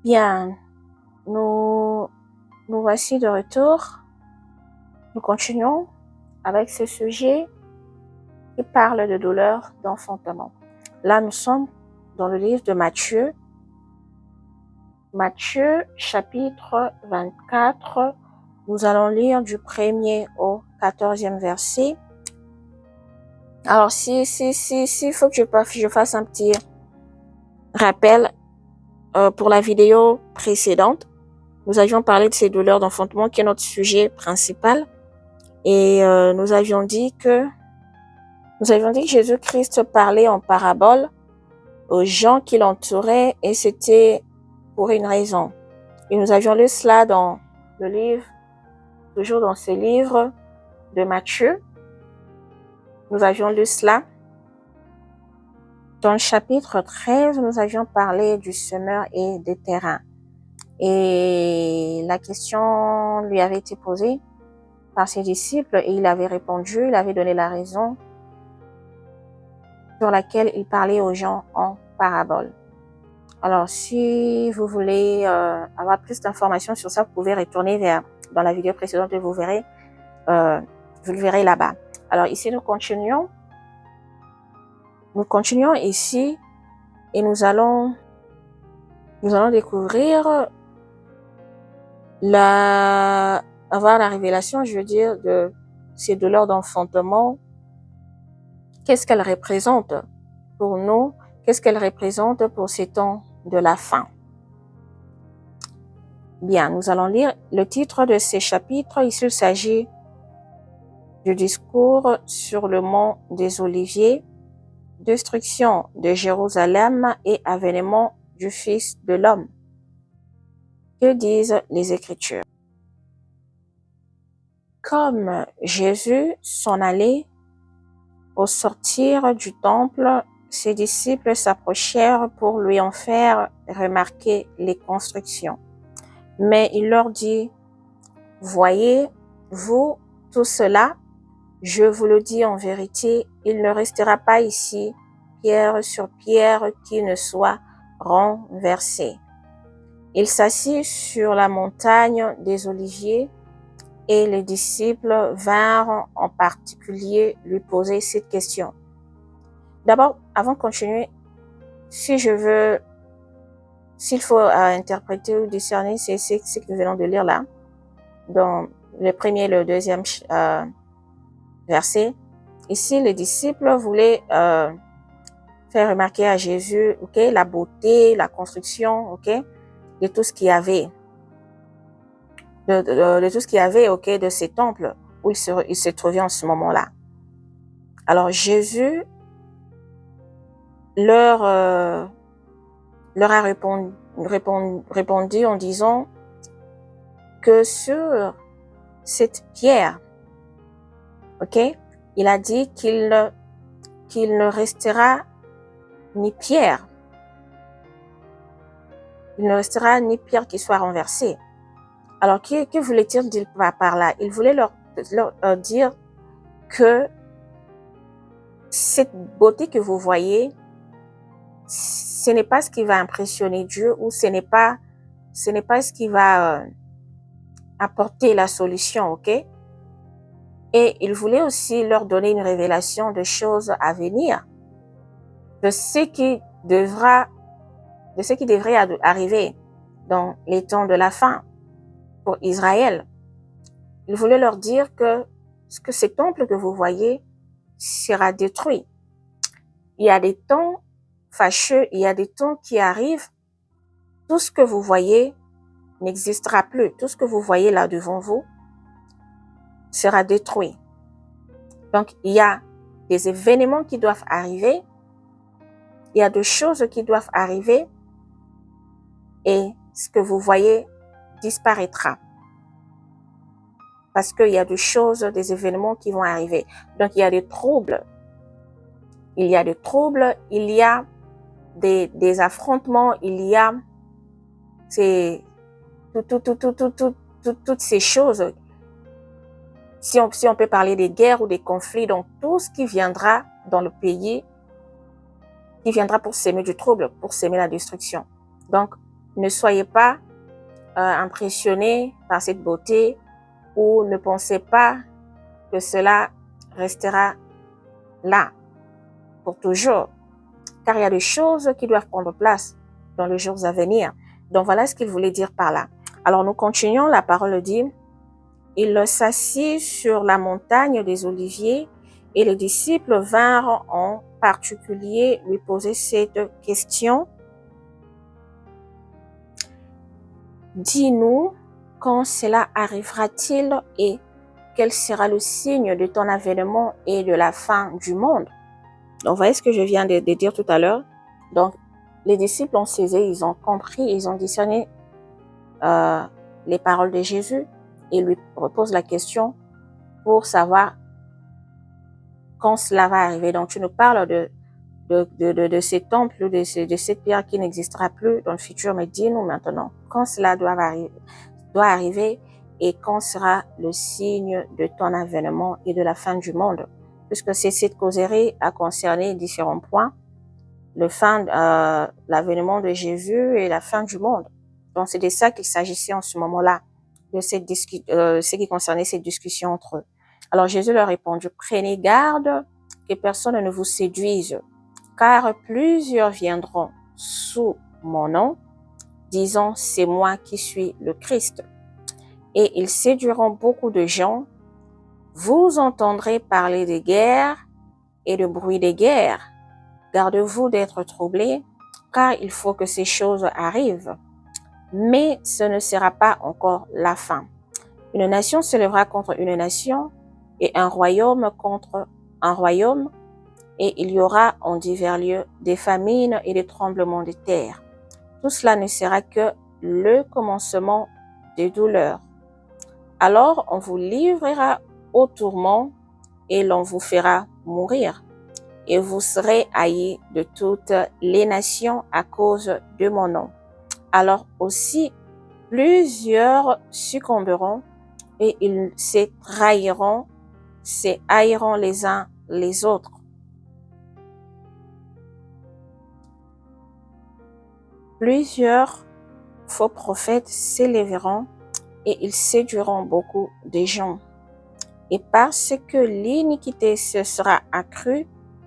Bien, nous voici de retour. Nous continuons avec ce sujet qui parle de douleur d'enfantement. Là, nous sommes dans le livre de Matthieu. Matthieu, chapitre 24. Nous allons lire du 1er au 14e verset. Alors, s'il faut que je fasse un petit rappel pour la vidéo précédente, nous avions parlé de ces douleurs d'enfantement qui est notre sujet principal. Et nous avions dit que Jésus-Christ parlait en parabole aux gens qui l'entouraient et c'était pour une raison. Et nous avions lu cela dans le livre, toujours dans ce livre de Matthieu. Nous avions lu cela. Dans le chapitre 13, nous avions parlé du semeur et des terrains. Et la question lui avait été posée par ses disciples et il avait répondu, il avait donné la raison sur laquelle il parlait aux gens en parabole. Alors, si vous voulez avoir plus d'informations sur ça, vous pouvez retourner dans la vidéo précédente et vous le verrez là-bas. Alors, ici, nous continuons ici et nous allons découvrir avoir la révélation, je veux dire, de ces douleurs d'enfantement. Qu'est-ce qu'elles représentent pour nous? Qu'est-ce qu'elles représentent pour ces temps de la fin? Bien, nous allons lire le titre de ces chapitres. Ici, il s'agit du discours sur le mont des Oliviers, destruction de Jérusalem et avènement du Fils de l'homme. Que disent les Écritures? Comme Jésus s'en allait, au sortir du temple, ses disciples s'approchèrent pour lui en faire remarquer les constructions. Mais il leur dit, « Voyez-vous tout cela? Je vous le dis en vérité, il ne restera pas ici pierre sur pierre qui ne soit renversée. » Il s'assit sur la montagne des Oliviers et les disciples vinrent en particulier lui poser cette question. D'abord, avant de continuer, s'il faut interpréter ou discerner, c'est ce que nous venons de lire là, dans le premier et le deuxième verset. Ici, les disciples voulaient faire remarquer à Jésus, la beauté, la construction, de tout ce qu'il y avait, de tout ce qu'il y avait, de ces temples où il se trouvait en ce moment-là. Alors Jésus leur a répondu en disant que sur cette pierre, il a dit qu'il ne restera ni pierre. Il ne restera ni pierre qui soit renversée. Alors, que voulait-il dire par là? Il voulait leur dire que cette beauté que vous voyez, ce n'est pas ce qui va impressionner Dieu ou ce n'est pas ce qui va apporter la solution, Et il voulait aussi leur donner une révélation de choses à venir, de ce qui devrait arriver dans les temps de la fin pour Israël. Il voulait leur dire que ce temple que vous voyez sera détruit. Il y a des temps fâcheux, il y a des temps qui arrivent. Tout ce que vous voyez n'existera plus. Tout ce que vous voyez là devant vous sera détruit. Donc, il y a des événements qui doivent arriver. Il y a des choses qui doivent arriver et ce que vous voyez disparaîtra. Parce qu'il y a des choses, des événements qui vont arriver. Donc, il y a des troubles. Il y a des troubles, il y a des affrontements, il y a toutes ces choses. Si on peut parler des guerres ou des conflits, donc tout ce qui viendra dans le pays, qui viendra pour s'aimer du trouble, pour s'aimer la destruction. Donc, Ne soyez pas impressionnés par cette beauté ou ne pensez pas que cela restera là pour toujours. Car il y a des choses qui doivent prendre place dans les jours à venir. Donc voilà ce qu'il voulait dire par là. Alors nous continuons, la parole dit, il s'assit sur la montagne des Oliviers et les disciples vinrent en particulier lui poser cette question. Dis-nous, quand cela arrivera-t-il et quel sera le signe de ton avènement et de la fin du monde? Donc, vous voyez ce que je viens de dire tout à l'heure. Donc, les disciples ont saisi, ils ont compris, ils ont discerné les paroles de Jésus et lui posent la question pour savoir quand cela va arriver. Donc, tu nous parles de ces temples, de cette pierre qui n'existera plus dans le futur, mais dis-nous maintenant quand cela doit arriver et quand sera le signe de ton avènement et de la fin du monde. Puisque cette causerie a concerné différents points, l'avènement de Jésus et la fin du monde. Donc, c'est de ça qu'il s'agissait en ce moment-là, de ce qui concernait cette discussion entre eux. Alors, Jésus leur répondit, prenez garde que personne ne vous séduise, car plusieurs viendront sous mon nom, disant, c'est moi qui suis le Christ. Et ils séduiront beaucoup de gens. Vous entendrez parler de guerre et de bruit de guerre. Gardez-vous d'être troublés, car il faut que ces choses arrivent. Mais ce ne sera pas encore la fin. Une nation se lèvera contre une nation et un royaume contre un royaume, et il y aura en divers lieux des famines et des tremblements de terre. Tout cela ne sera que le commencement des douleurs. Alors on vous livrera au tourment et l'on vous fera mourir. Et vous serez haïs de toutes les nations à cause de mon nom. Alors aussi, plusieurs succomberont et ils se trahiront, se haïront les uns les autres. Plusieurs faux prophètes s'élèveront et ils séduiront beaucoup de gens. Et parce que l'iniquité se sera accrue,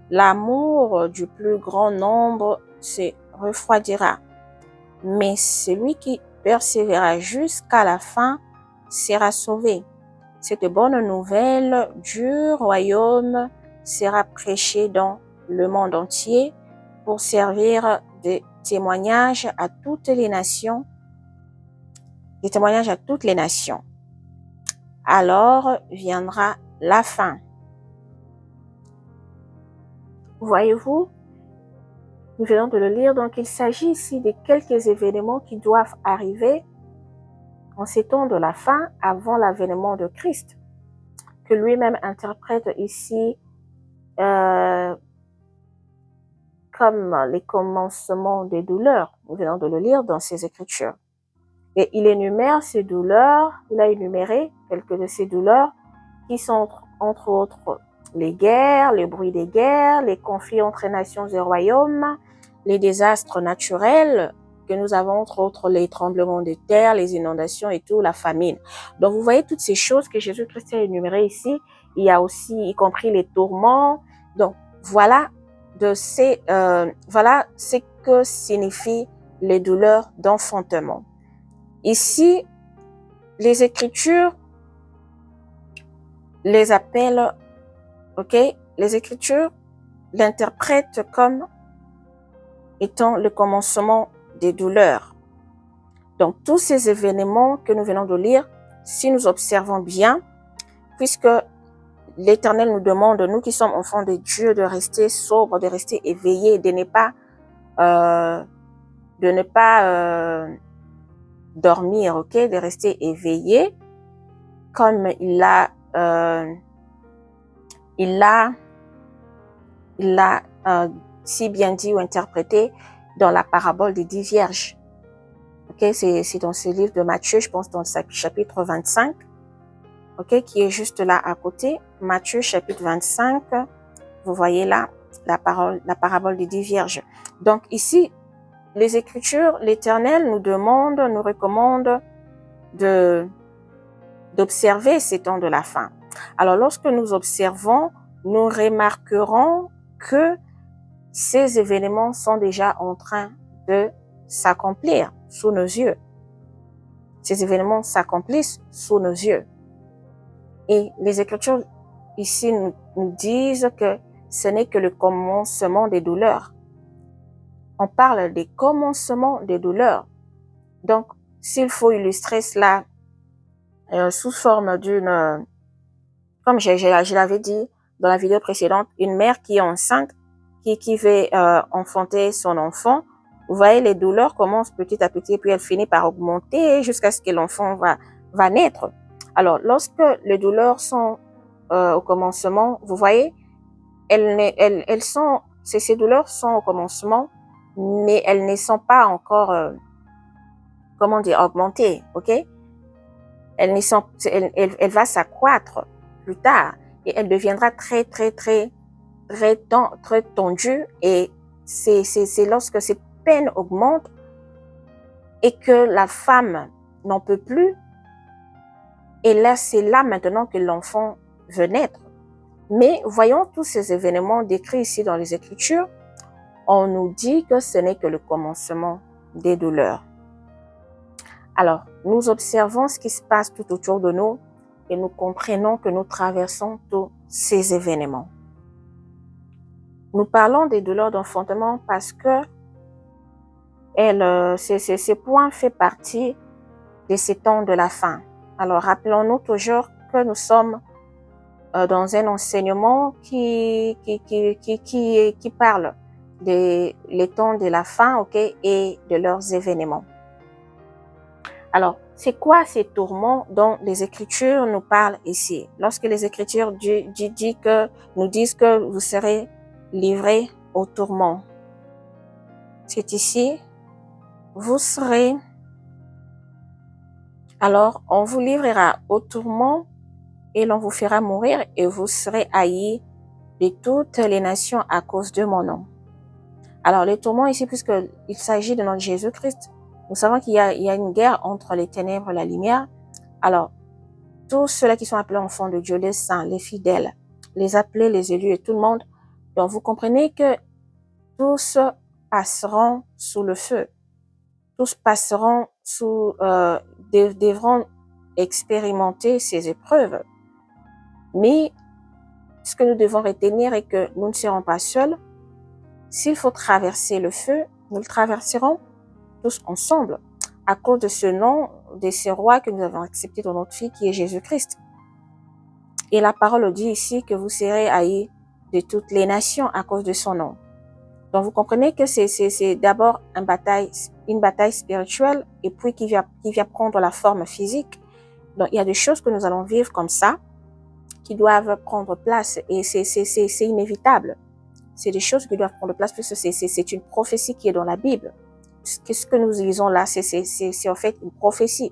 l'amour du plus grand nombre se refroidira. Mais celui qui persévérera jusqu'à la fin sera sauvé. Cette bonne nouvelle du royaume sera prêchée dans le monde entier pour servir de témoignage à toutes les nations, Alors viendra la fin. Voyez-vous, nous venons de le lire, donc il s'agit ici de quelques événements qui doivent arriver en ces temps de la fin avant l'avènement de Christ, que lui-même interprète ici comme les commencements des douleurs. Nous venons de le lire dans ses Écritures. Et il énumère ces douleurs, il a énuméré quelques de ces douleurs qui sont entre autres les guerres, le bruit des guerres, les conflits entre nations et royaumes, les désastres naturels que nous avons, entre autres les tremblements de terre, les inondations et tout, la famine. Donc vous voyez toutes ces choses que Jésus-Christ a énumérées ici. Il y a aussi, y compris les tourments. Donc voilà ce que signifient les douleurs d'enfantement. Ici, les Écritures les appellent, les Écritures l'interprètent comme étant le commencement des douleurs. Donc, tous ces événements que nous venons de lire, si nous observons bien, puisque l'Éternel nous demande, nous qui sommes enfants de Dieu, de rester sobres, de rester éveillés, de ne pas dormir, de rester éveillés, comme il l'a si bien dit ou interprété dans la parabole des 10 vierges. C'est dans ce livre de Matthieu, je pense dans le chapitre 25, qui est juste là à côté. Matthieu chapitre 25, vous voyez là la parabole des 10 vierges. Donc ici, les Écritures, l'Éternel nous demande, nous recommande d'observer ces temps de la fin. Alors, lorsque nous observons, nous remarquerons que ces événements sont déjà en train de s'accomplir sous nos yeux. Ces événements s'accomplissent sous nos yeux. Et les Écritures ici nous disent que ce n'est que le commencement des douleurs. On parle des commencements des douleurs. Donc, s'il faut illustrer cela sous forme d'une, comme je l'avais dit dans la vidéo précédente, une mère qui est enceinte, qui veut enfanter son enfant, vous voyez, les douleurs commencent petit à petit, puis elles finissent par augmenter jusqu'à ce que l'enfant va naître. Alors, lorsque les douleurs sont au commencement, vous voyez, ces douleurs sont au commencement, mais elles ne sont pas encore, augmentées, ok? Elle va s'accroître plus tard et elle deviendra très tendue, et c'est lorsque ces peines augmentent et que la femme n'en peut plus, et là c'est là maintenant que l'enfant veut naître. Mais voyons tous ces événements décrits ici dans les Écritures, on nous dit que ce n'est que le commencement des douleurs. Alors, nous observons ce qui se passe tout autour de nous et nous comprenons que nous traversons tous ces événements. Nous parlons des douleurs d'enfantement parce que ces points font partie de ces temps de la fin. Alors, rappelons-nous toujours que nous sommes dans un enseignement qui parle des temps de la fin, ok, et de leurs événements. Alors, c'est quoi ces tourments dont les Écritures nous parlent ici? Lorsque les Écritures nous disent que vous serez livrés au tourment, c'est ici, vous serez, alors on vous livrera au tourment et l'on vous fera mourir et vous serez haïs de toutes les nations à cause de mon nom. Alors, les tourments ici, puisqu'il s'agit de notre Jésus-Christ, nous savons qu'il y a une guerre entre les ténèbres et la lumière. Alors, tous ceux-là qui sont appelés enfants de Dieu, les saints, les fidèles, les appelés, les élus et tout le monde, donc vous comprenez que tous passeront sous le feu. Tous passeront devront expérimenter ces épreuves. Mais ce que nous devons retenir est que nous ne serons pas seuls. S'il faut traverser le feu, nous le traverserons tous ensemble à cause de ce nom, de ce roi que nous avons accepté dans notre vie qui est Jésus-Christ. Et la parole dit ici que vous serez haïs de toutes les nations à cause de son nom. Donc vous comprenez que c'est d'abord une bataille spirituelle et puis qui vient prendre la forme physique. Donc il y a des choses que nous allons vivre comme ça qui doivent prendre place et c'est inévitable. C'est des choses qui doivent prendre place puisque c'est une prophétie qui est dans la Bible. Ce que nous lisons là, c'est en fait une prophétie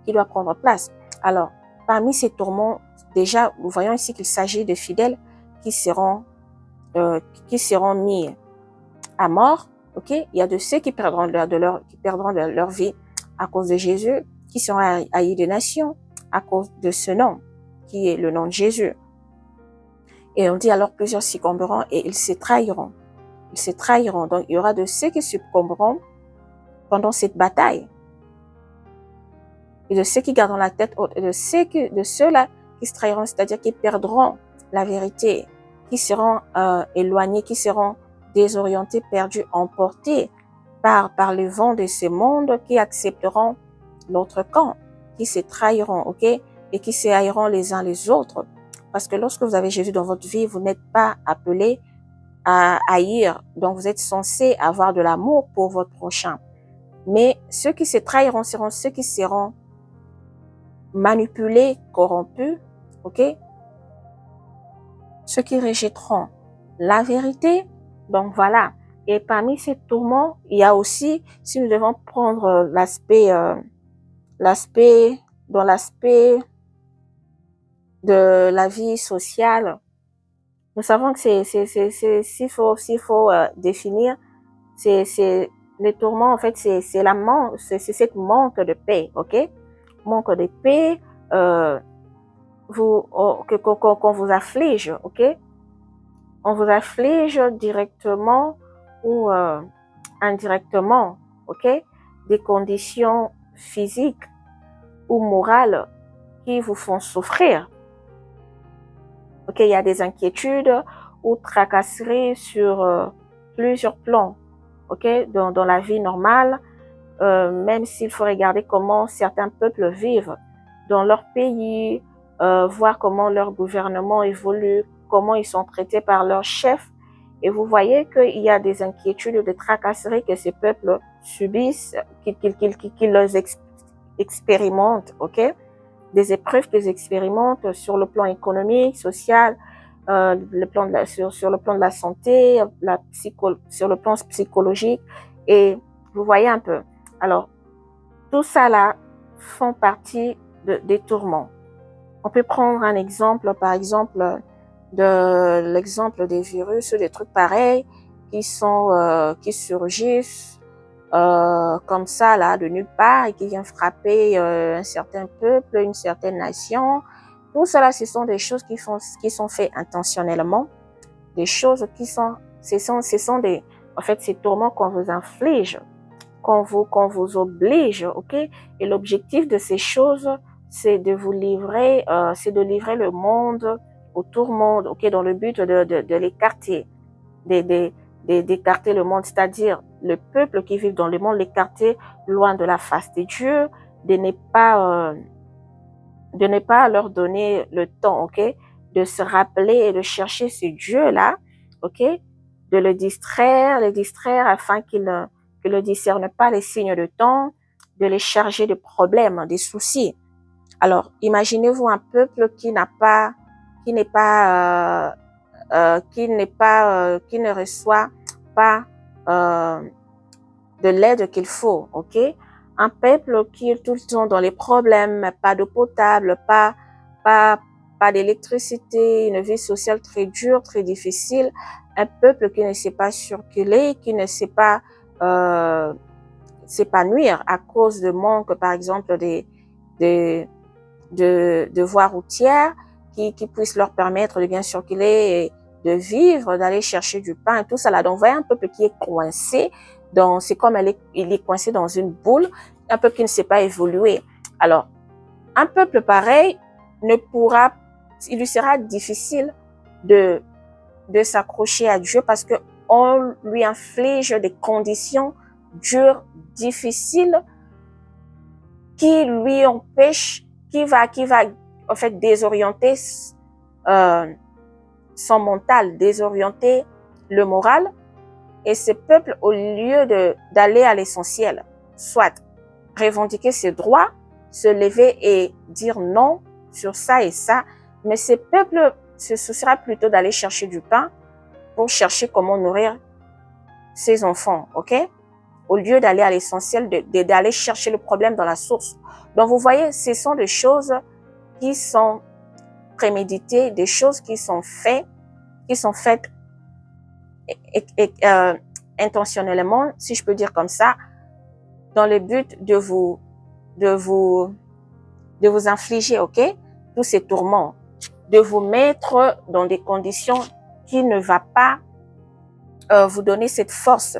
qui doit prendre place. Alors, parmi ces tourments, déjà, nous voyons ici qu'il s'agit de fidèles qui seront mis à mort. Ok, il y a de ceux qui perdront leur vie à cause de Jésus, qui seront haïs des nations à cause de ce nom qui est le nom de Jésus. Et on dit alors plusieurs succomberont et ils se trahiront. Ils se trahiront. Donc, il y aura de ceux qui succomberont pendant cette bataille. Et de ceux qui garderont la tête haute. Et de ceux-là qui se trahiront, c'est-à-dire qui perdront la vérité, qui seront éloignés, qui seront désorientés, perdus, emportés par le vent de ce monde, qui accepteront l'autre camp, qui se trahiront, ok? Et qui se haïront les uns les autres. Parce que lorsque vous avez Jésus dans votre vie, vous n'êtes pas appelé à haïr. Donc, vous êtes censé avoir de l'amour pour votre prochain. Mais ceux qui se trahiront seront ceux qui seront manipulés, corrompus, ok? Ceux qui rejetteront la vérité. Donc, voilà. Et parmi ces tourments, il y a aussi, si nous devons prendre l'aspect de la vie sociale, nous savons que s'il faut définir, c'est Les tourments, en fait, c'est cette manque de paix, ok? Manque de paix, qu'on vous afflige, ok? On vous afflige directement ou indirectement, ok? Des conditions physiques ou morales qui vous font souffrir. Ok, il y a des inquiétudes ou tracasseries sur plusieurs plans, ok, dans la vie normale, même s'il faut regarder comment certains peuples vivent dans leur pays, voir comment leur gouvernement évolue, comment ils sont traités par leurs chefs. Et vous voyez qu'il y a des inquiétudes, des tracasseries que ces peuples subissent, qu'ils expérimentent, ok? Des épreuves qu'ils expérimentent sur le plan économique, social, sur le plan de la santé, sur le plan psychologique. Et vous voyez un peu. Alors, tout ça là font partie des tourments. On peut prendre un exemple, par exemple, de l'exemple des virus ou des trucs pareils qui surgissent comme ça là de nulle part et qui viennent frapper un certain peuple, une certaine nation. Tout cela, ce sont des choses qui sont faites intentionnellement, des choses ce sont des, en fait, ces tourments qu'on vous inflige, qu'on vous oblige, ok? Et l'objectif de ces choses, c'est de vous livrer, c'est de livrer le monde au tourment, ok? Dans le but de l'écarter, d'écarter le monde, c'est-à-dire le peuple qui vit dans le monde, l'écarter loin de la face de Dieu, de ne pas leur donner le temps, ok, de se rappeler et de chercher ce Dieu-là, ok, de les distraire afin qu'ils ne discernent pas les signes de temps, de les charger de problèmes, des soucis. Alors, imaginez-vous un peuple qui n'a pas, qui n'est pas, qui ne reçoit pas de l'aide qu'il faut, ok? Un peuple qui est tout le temps dans les problèmes, pas d'eau potable, pas d'électricité, une vie sociale très dure, très difficile. Un peuple qui ne sait pas circuler, qui ne sait pas s'épanouir à cause de manque, par exemple, de voies routières qui puissent leur permettre de bien circuler et de vivre, d'aller chercher du pain et tout ça là. Donc, vous voyez un peuple qui est coincé, c'est comme il est coincé dans une boule, un peuple qui ne sait pas évoluer. Alors, un peuple pareil il lui sera difficile de s'accrocher à Dieu parce que on lui inflige des conditions dures, difficiles, qui lui empêchent, qui va en fait désorienter son mental, désorienter le moral. Et ce peuple, au lieu d'aller à l'essentiel, soit revendiquer ses droits, se lever et dire non sur ça et ça, mais ce peuple se souciera plutôt d'aller chercher du pain pour chercher comment nourrir ses enfants, ok? Au lieu d'aller à l'essentiel, d'aller chercher le problème dans la source. Donc, vous voyez, ce sont des choses qui sont préméditées, des choses qui sont faites intentionnellement, si je peux dire comme ça, dans le but de vous infliger, ok, tous ces tourments, de vous mettre dans des conditions qui ne va pas vous donner cette force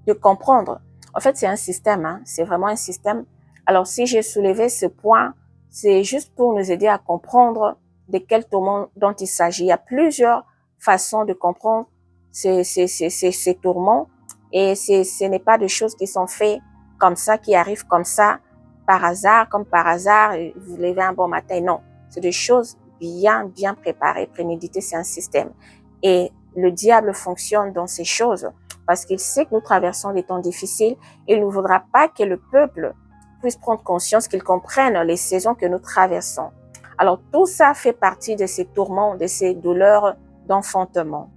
de comprendre. En fait, c'est un système, hein, c'est vraiment un système. Alors, si j'ai soulevé ce point, c'est juste pour nous aider à comprendre de quel tourment dont il s'agit. Il y a plusieurs façons de comprendre ces tourments et ce n'est pas des choses qui sont faites comme ça, qui arrivent comme ça, par hasard, comme par hasard, vous levez un bon matin. Non, c'est des choses bien préparées, préméditées, c'est un système. Et le diable fonctionne dans ces choses parce qu'il sait que nous traversons des temps difficiles et il ne voudra pas que le peuple puisse prendre conscience, qu'il comprenne les saisons que nous traversons. Alors, tout ça fait partie de ces tourments, de ces douleurs d'enfantement.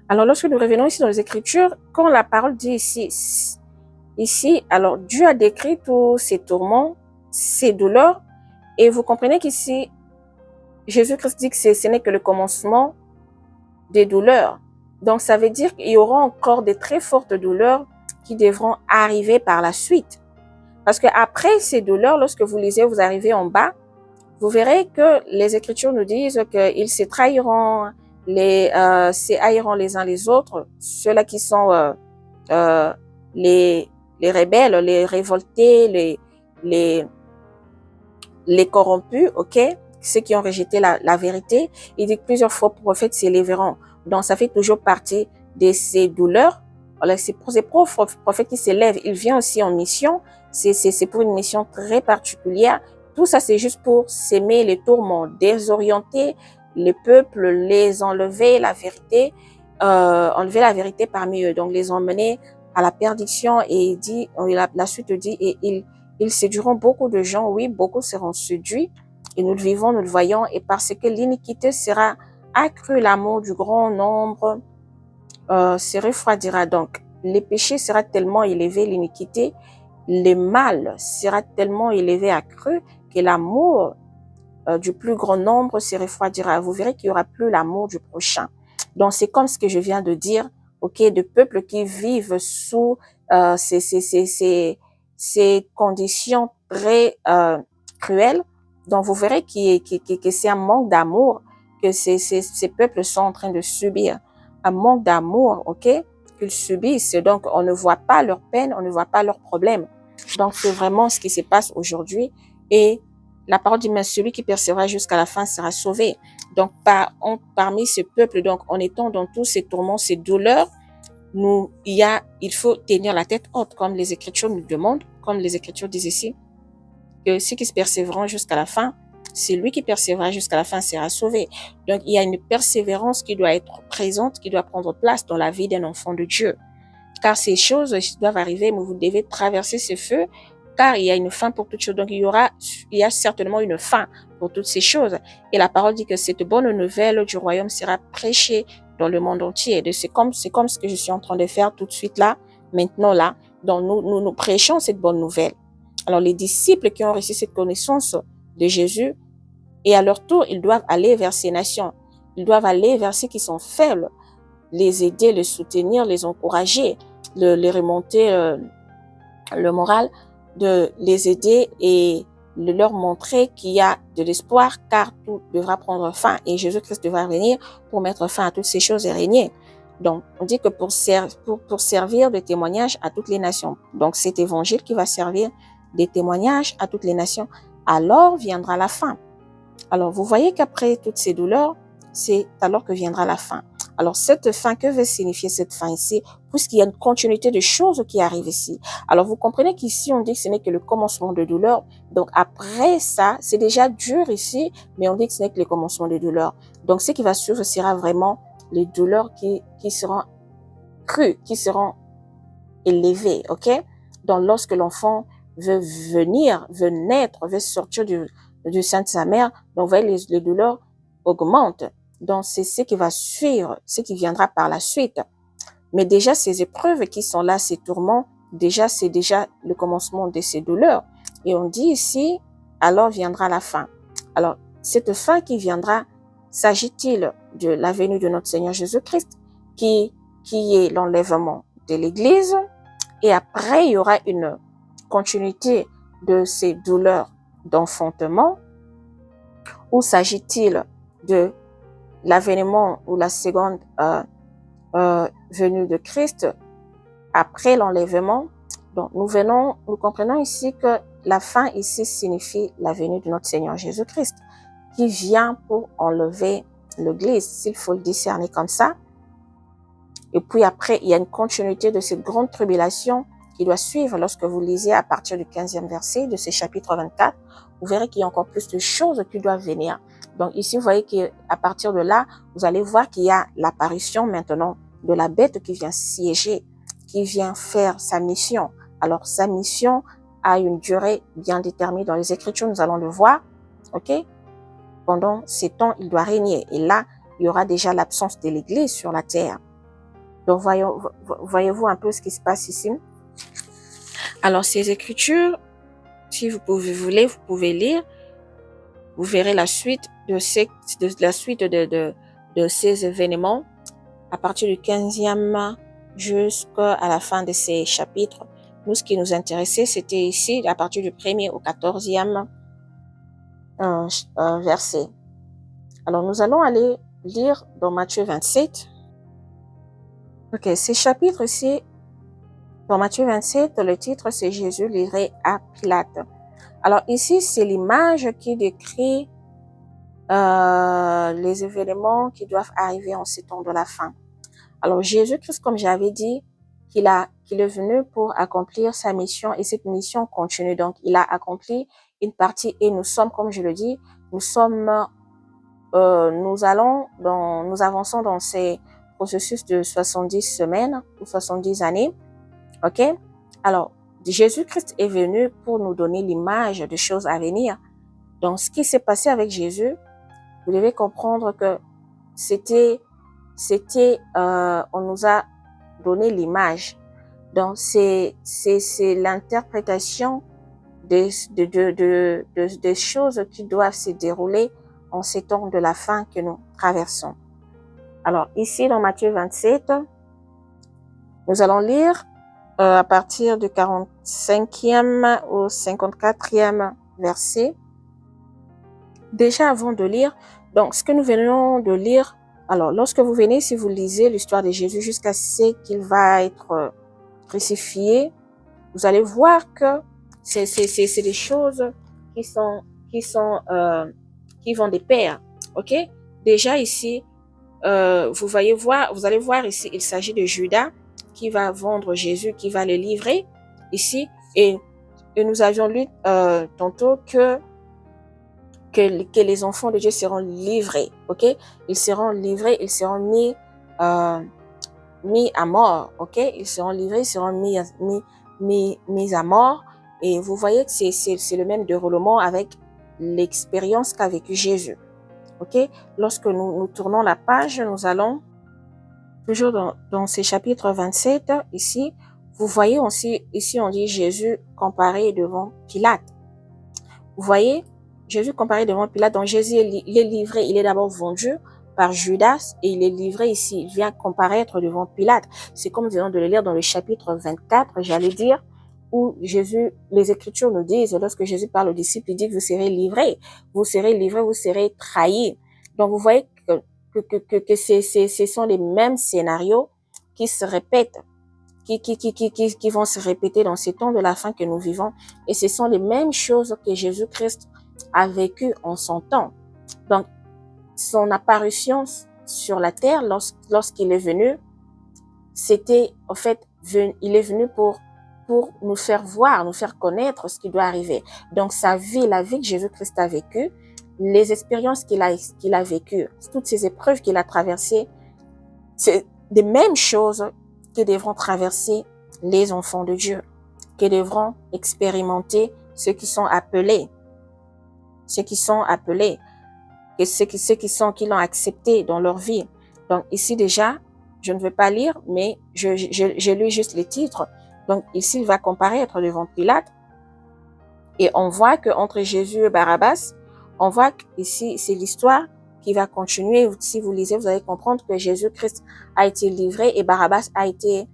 Alors, lorsque nous revenons ici dans les Écritures, quand la parole dit ici, alors Dieu a décrit tous ces tourments, ces douleurs, et vous comprenez qu'ici, Jésus-Christ dit que ce n'est que le commencement des douleurs. Donc, ça veut dire qu'il y aura encore de très fortes douleurs qui devront arriver par la suite. Parce que après ces douleurs, lorsque vous lisez, vous arrivez en bas, vous verrez que les Écritures nous disent qu'ils se trahiront, se haïront les uns les autres, ceux-là qui sont les rebelles, les révoltés, les corrompus, ok, ceux qui ont rejeté la vérité. Il dit que plusieurs fois prophètes s'élèveront. Donc, ça fait toujours partie de ces douleurs. Alors, c'est pour ces prophètes qui s'élèvent. Il vient aussi en mission. C'est pour une mission très particulière. Tout ça, c'est juste pour s'aimer les tourments, désorienter les peuples, les enlever enlever la vérité parmi eux. Donc, les emmener à la perdition. Et il dit, la suite dit, et ils séduiront beaucoup de gens, oui, beaucoup seront séduits, et nous le vivons, nous le voyons, et parce que l'iniquité sera accrue, l'amour du grand nombre se refroidira. Donc, le péché sera tellement élevé, l'iniquité, le mal sera tellement élevé, accru, que l'amour du plus grand nombre se refroidira. Vous verrez qu'il n'y aura plus l'amour du prochain. Donc, c'est comme ce que je viens de dire, ok, de peuples qui vivent sous ces conditions très cruelles. Donc, vous verrez que c'est un manque d'amour que ces peuples sont en train de subir. Un manque d'amour, ok, qu'ils subissent. Donc, on ne voit pas leur peine, on ne voit pas leurs problèmes. Donc, c'est vraiment ce qui se passe aujourd'hui. Et la parole dit, mais celui qui persévérera jusqu'à la fin sera sauvé. Donc, parmi ce peuple, donc, en étant dans tous ces tourments, ces douleurs, il faut tenir la tête haute, comme les Écritures nous demandent, comme les Écritures disent ici, que ceux qui se persévéreront jusqu'à la fin, c'est lui qui persévérera jusqu'à la fin sera sauvé. Donc, il y a une persévérance qui doit être présente, qui doit prendre place dans la vie d'un enfant de Dieu. Car ces choses doivent arriver, mais vous devez traverser ce feu, car il y a une fin pour toutes choses. Donc, il y a certainement une fin pour toutes ces choses. Et la parole dit que cette bonne nouvelle du royaume sera prêchée dans le monde entier. C'est comme ce que je suis en train de faire tout de suite là, maintenant là. Donc, nous prêchons cette bonne nouvelle. Alors, les disciples qui ont reçu cette connaissance de Jésus, et à leur tour, ils doivent aller vers ces nations. Ils doivent aller vers ceux qui sont faibles, les aider, les soutenir, les encourager, les remonter le moral, de les aider et de leur montrer qu'il y a de l'espoir, car tout devra prendre fin et Jésus-Christ devra venir pour mettre fin à toutes ces choses et régner. Donc, on dit que pour servir de témoignage à toutes les nations. Donc, cet évangile qui va servir des témoignages à toutes les nations, alors viendra la fin. Alors, vous voyez qu'après toutes ces douleurs, c'est alors que viendra la fin. Alors, cette fin, que veut signifier cette fin ici? Puisqu'il y a une continuité de choses qui arrivent ici. Alors, vous comprenez qu'ici, on dit que ce n'est que le commencement de douleur. Donc, après ça, c'est déjà dur ici, mais on dit que ce n'est que le commencement de douleur. Donc, ce qui va suivre sera vraiment les douleurs qui seront crues, qui seront élevées, ok? Donc, lorsque l'enfant veut naître, veut sortir du sein de sa mère, donc, vous voyez, les douleurs augmentent. Donc, c'est ce qui va suivre, ce qui viendra par la suite. Mais déjà, ces épreuves qui sont là, ces tourments, déjà, c'est déjà le commencement de ces douleurs. Et on dit ici, alors viendra la fin. Alors, cette fin qui viendra, s'agit-il de la venue de notre Seigneur Jésus-Christ, qui est l'enlèvement de l'Église, et après, il y aura une continuité de ces douleurs d'enfantement, ou s'agit-il de l'avènement ou la seconde venue de Christ après l'enlèvement? Donc, nous comprenons ici que la fin ici signifie la venue de notre Seigneur Jésus-Christ, qui vient pour enlever l'Église, s'il faut le discerner comme ça. Et puis après, il y a une continuité de cette grande tribulation qui doit suivre. Lorsque vous lisez à partir du 15e verset de ce chapitre 24, vous verrez qu'il y a encore plus de choses qui doivent venir. Donc ici, vous voyez qu'à partir de là, vous allez voir qu'il y a l'apparition maintenant de la bête qui vient siéger, qui vient faire sa mission. Alors sa mission a une durée bien déterminée dans les Écritures, nous allons le voir, ok? Pendant ces temps, il doit régner. Et là, il y aura déjà l'absence de l'Église sur la terre. Donc, voyez-vous un peu ce qui se passe ici? Alors, ces Écritures, si vous pouvez lire, vous verrez la suite de ces événements à partir du 15e jusqu'à la fin de ces chapitres. Nous, ce qui nous intéressait, c'était ici, à partir du 1er au 14e verset. Alors, nous allons aller lire dans Matthieu 27. Ok, ces chapitres ici, dans Matthieu 27, le titre, c'est Jésus livré à Pilate. Alors, ici, c'est l'image qui décrit les événements qui doivent arriver en ces temps de la fin. Alors, Jésus-Christ, comme j'avais dit, qu'il est venu pour accomplir sa mission et cette mission continue. Donc, il a accompli une partie et nous sommes, comme je le dis, nous avançons dans ces processus de 70 semaines ou 70 années. OK? Alors, Jésus-Christ est venu pour nous donner l'image de choses à venir. Donc, ce qui s'est passé avec Jésus, vous devez comprendre que on nous a donné l'image. Donc, c'est l'interprétation des choses qui doivent se dérouler en ces temps de la fin que nous traversons. Alors, ici, dans Matthieu 27, nous allons lire à partir du 45e au 54e verset. Déjà, avant de lire, donc, ce que nous venons de lire, alors, lorsque vous venez, si vous lisez l'histoire de Jésus jusqu'à ce qu'il va être crucifié, vous allez voir que c'est des choses qui vont de pair. OK? Déjà ici, vous allez voir ici, il s'agit de Judas qui va vendre Jésus, qui va le livrer ici. Et nous avions lu tantôt que les enfants de Dieu seront livrés. OK? Ils seront livrés, ils seront mis à mort. OK? Ils seront livrés, ils seront mis à mort. Et vous voyez que c'est le même déroulement avec l'expérience qu'a vécu Jésus. OK? Lorsque nous tournons la page, nous allons toujours dans ces chapitres 27, ici, vous voyez aussi, ici on dit Jésus comparé devant Pilate. Vous voyez, Jésus comparé devant Pilate, donc Jésus, il est livré, il est d'abord vendu par Judas et il est livré ici, il vient comparaître devant Pilate. C'est comme nous venons de le lire dans le chapitre 24, j'allais dire, où Jésus, les Écritures nous disent, lorsque Jésus parle aux disciples, il dit que vous serez livrés, vous serez trahis. Donc vous voyez que ce sont les mêmes scénarios qui se répètent, qui vont se répéter dans ces temps de la fin que nous vivons. Et ce sont les mêmes choses que Jésus-Christ a vécues en son temps. Donc, son apparition sur la terre, lorsqu'il est venu, c'était, en fait, il est venu pour nous faire voir, nous faire connaître ce qui doit arriver. Donc, sa vie, la vie que Jésus-Christ a vécue, les expériences qu'il a vécues, toutes ces épreuves qu'il a traversées, c'est des mêmes choses que devront traverser les enfants de Dieu, que devront expérimenter ceux qui sont appelés, et ceux qui l'ont accepté dans leur vie. Donc ici déjà, je ne vais pas lire, mais je lis juste les titres. Donc ici, il va comparaître devant Pilate, et on voit qu'entre Jésus et Barabbas, on voit qu'ici, c'est l'histoire qui va continuer. Si vous lisez, vous allez comprendre que Jésus-Christ a été livré et Barabbas a été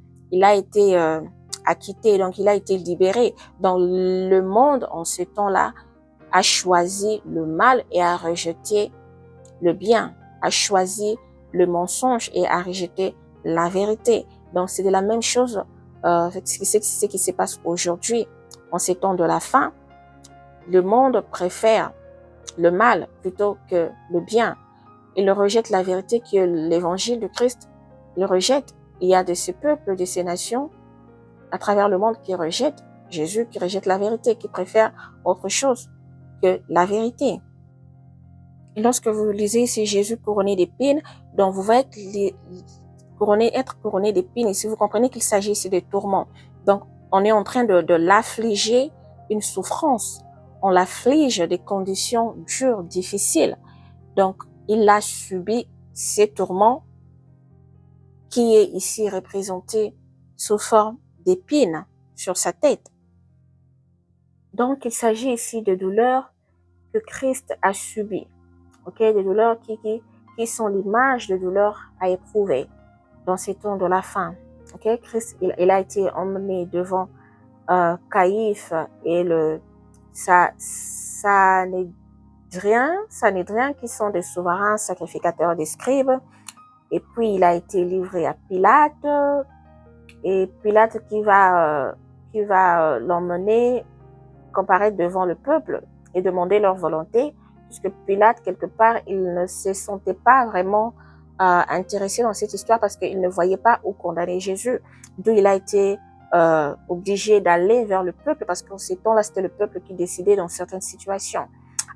acquitté, donc il a été libéré. Donc le monde, en ce temps-là, a choisi le mal et a rejeté le bien, a choisi le mensonge et a rejeté la vérité. Donc c'est de la même chose, ce qui se passe aujourd'hui, en ces temps de la fin. Le monde préfère le mal plutôt que le bien. Il rejette la vérité qui est l'évangile de Christ. Il rejette. Il y a de ces peuples, de ces nations à travers le monde qui rejettent Jésus, qui rejettent la vérité, qui préfèrent autre chose que la vérité. Et lorsque vous lisez ici Jésus couronné d'épines, donc vous voyez être couronné d'épines, et si vous comprenez qu'il s'agit ici de tourments. Donc on est en train de l'affliger une souffrance. On l'afflige des conditions dures, difficiles. Donc, il a subi ces tourments qui est ici représenté sous forme d'épines sur sa tête. Donc, il s'agit ici de douleurs que Christ a subies. Ok, des douleurs qui sont l'image de douleurs à éprouver dans ces temps de la fin. Ok, Christ, il a été emmené devant Caïphe et le Sanhédrin qui sont des souverains sacrificateurs des scribes. Et puis il a été livré à Pilate, et Pilate qui va l'emmener comparaître devant le peuple et demander leur volonté, puisque Pilate, quelque part, il ne se sentait pas vraiment intéressé dans cette histoire parce qu'il ne voyait pas où condamner Jésus. D'où il a été obligé d'aller vers le peuple parce qu'en ces temps-là, c'était le peuple qui décidait dans certaines situations.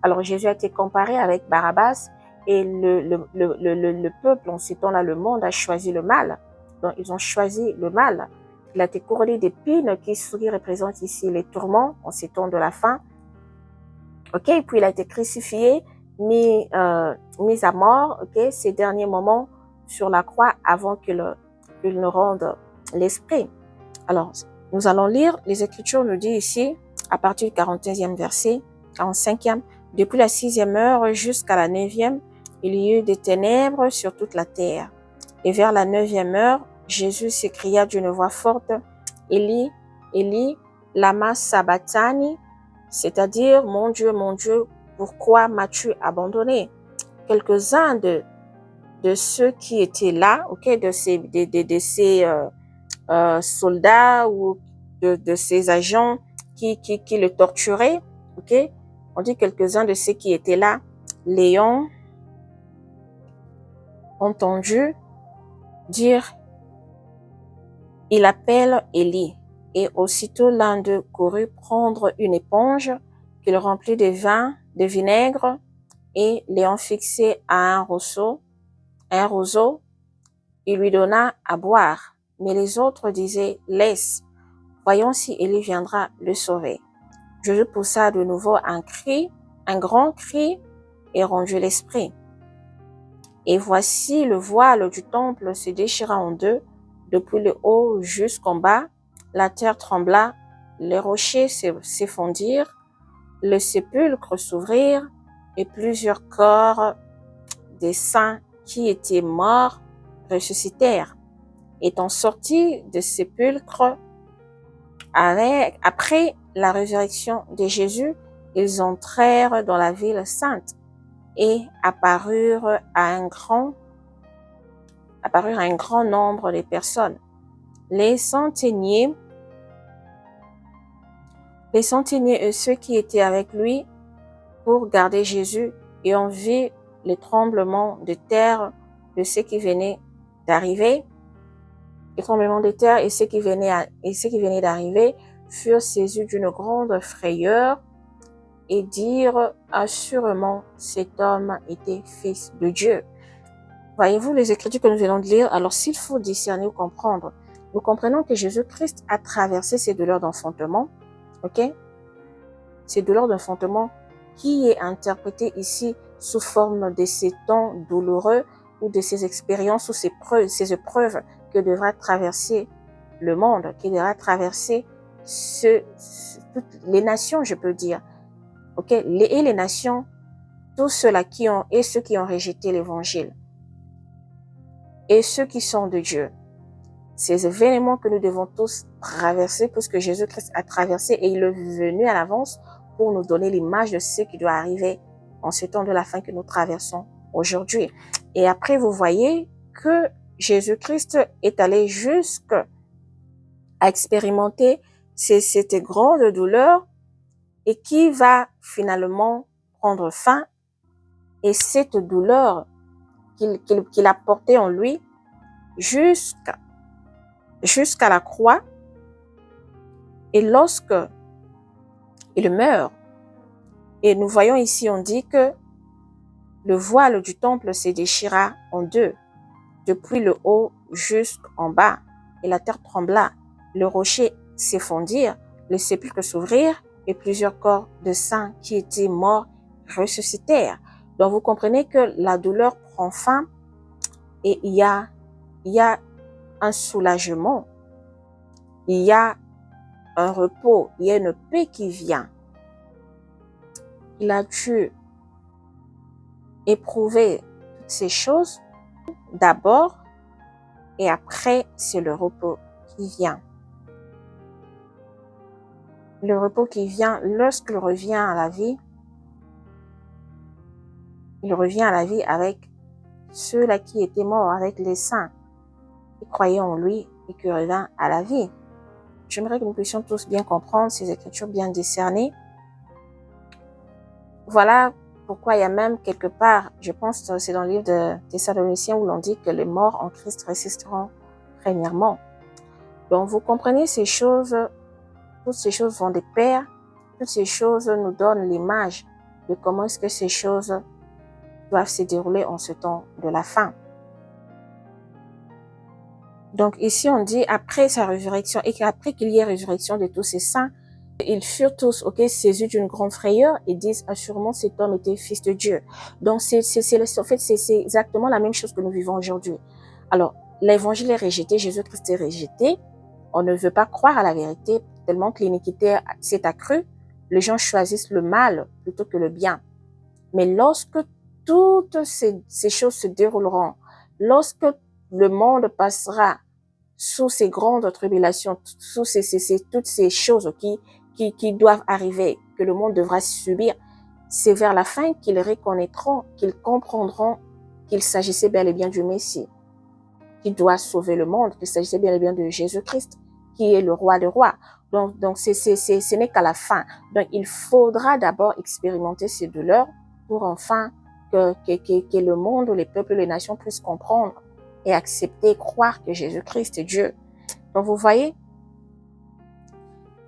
Alors Jésus a été comparé avec Barabbas et le peuple, en ces temps-là, le monde a choisi le mal. Donc ils ont choisi le mal. Il a été couronné d'épines qui représente ici les tourments en ces temps de la fin. Ok, et puis il a été crucifié, mis à mort, ok, ces derniers moments sur la croix avant qu'il ne rende l'esprit. Alors, nous allons lire, les Écritures nous disent ici, à partir du 41e verset, 45e, depuis la 6e heure jusqu'à la 9e, il y eut des ténèbres sur toute la terre. Et vers la 9e heure, Jésus s'écria d'une voix forte, Élie, Élie, lama sabachthani, c'est-à-dire, mon Dieu, pourquoi m'as-tu abandonné? Quelques-uns de ceux qui étaient là, ok, de ces soldats ou de ces agents qui le torturaient, ok, on dit quelques-uns de ceux qui étaient là, l'ayant entendu dire, il appelle Élie. Et aussitôt l'un d'eux courut prendre une éponge qu'il remplit de vin, de vinaigre, et l'ayant fixé à un roseau, il lui donna à boire. Mais les autres disaient, laisse, voyons si Élie viendra le sauver. Jésus poussa de nouveau un grand cri, et rendit l'esprit. Et voici le voile du temple se déchira en deux, depuis le haut jusqu'en bas. La terre trembla, les rochers s'effondirent, le sépulcre s'ouvrirent, et plusieurs corps des saints qui étaient morts ressuscitèrent. Étant sortis du sépulcre, après la résurrection de Jésus, ils entrèrent dans la ville sainte et apparurent à un grand nombre de personnes. Les centeniers et ceux qui étaient avec lui pour garder Jésus et ont vu les tremblements de terre de ceux qui venaient d'arriver, les tremblements de terre et ceux qui venaient d'arriver furent saisis d'une grande frayeur et dirent assurément cet homme était fils de Dieu. Voyez-vous les écritures que nous venons de lire? Alors s'il faut discerner ou comprendre, nous comprenons que Jésus-Christ a traversé ces douleurs d'enfantement, ok? Ces douleurs d'enfantement qui est interprété ici sous forme de ces temps douloureux ou de ces expériences ou ces épreuves que devra traverser le monde, qui devra traverser toutes les nations, je peux dire. Ok, les nations, tous ceux-là et ceux qui ont rejeté l'évangile, et ceux qui sont de Dieu. Ces événements que nous devons tous traverser, puisque Jésus-Christ a traversé et il est venu à l'avance pour nous donner l'image de ce qui doit arriver en ce temps de la fin que nous traversons aujourd'hui. Et après, vous voyez que Jésus-Christ est allé jusqu'à expérimenter cette grande douleur et qui va finalement prendre fin. Et cette douleur qu'il a portée en lui jusqu'à la croix. Et lorsque il meurt, et nous voyons ici, on dit que le voile du temple se déchira en deux, depuis le haut jusqu'en bas, et la terre trembla, le rocher s'effondirent, les sépulcres s'ouvrirent, et plusieurs corps de saints qui étaient morts ressuscitèrent. Donc vous comprenez que la douleur prend fin, et il y a un soulagement, il y a un repos, il y a une paix qui vient. Il a dû éprouver toutes ces choses d'abord et après c'est le repos qui vient. Le repos qui vient lorsqu'il revient à la vie. Il revient à la vie avec ceux-là qui étaient morts, avec les saints qui croyaient en lui et qui reviennent à la vie. J'aimerais que nous puissions tous bien comprendre ces écritures bien discernées. Voilà pourquoi il y a même quelque part, je pense que c'est dans le livre de Thessaloniciens où l'on dit que les morts en Christ résisteront premièrement. Donc vous comprenez ces choses, toutes ces choses vont de pair, toutes ces choses nous donnent l'image de comment est-ce que ces choses doivent se dérouler en ce temps de la fin. Donc ici on dit après sa résurrection et qu'après qu'il y ait résurrection de tous ces saints, ils furent tous saisis d'une grande frayeur et disent assurément cet homme était fils de Dieu. Donc en fait c'est exactement la même chose que nous vivons aujourd'hui. Alors l'évangile est rejeté, Jésus-Christ est rejeté. On ne veut pas croire à la vérité tellement que l'iniquité s'est accrue. Les gens choisissent le mal plutôt que le bien. Mais lorsque toutes ces choses se dérouleront, lorsque le monde passera sous ces grandes tribulations, sous toutes ces choses qui doivent arriver, que le monde devra subir, c'est vers la fin qu'ils reconnaîtront, qu'ils comprendront qu'il s'agissait bel et bien du Messie, qui doit sauver le monde, qu'il s'agissait bel et bien de Jésus-Christ, qui est le roi des rois. Donc ce n'est qu'à la fin. Donc il faudra d'abord expérimenter ces douleurs pour enfin que le monde, les peuples, les nations puissent comprendre et accepter, croire que Jésus-Christ est Dieu. Donc vous voyez,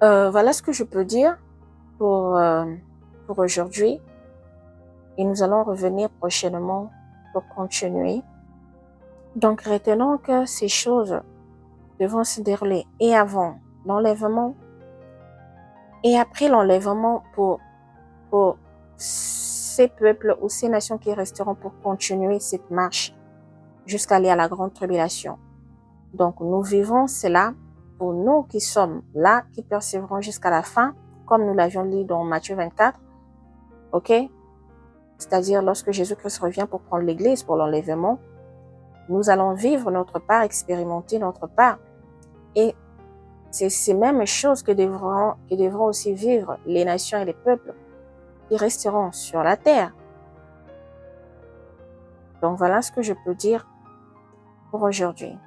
voilà ce que je peux dire pour aujourd'hui. Et nous allons revenir prochainement pour continuer. Donc retenons que ces choses devront se dérouler et avant l'enlèvement et après l'enlèvement pour ces peuples ou ces nations qui resteront pour continuer cette marche jusqu'à aller à la grande tribulation. Donc nous vivons cela pour nous qui sommes là, qui persévérons jusqu'à la fin, comme nous l'avions lu dans Matthieu 24, ok? C'est-à-dire lorsque Jésus-Christ revient pour prendre l'église pour l'enlèvement, nous allons vivre notre part, expérimenter notre part. Et c'est ces mêmes choses que devront aussi vivre les nations et les peuples qui resteront sur la terre. Donc voilà ce que je peux dire pour aujourd'hui.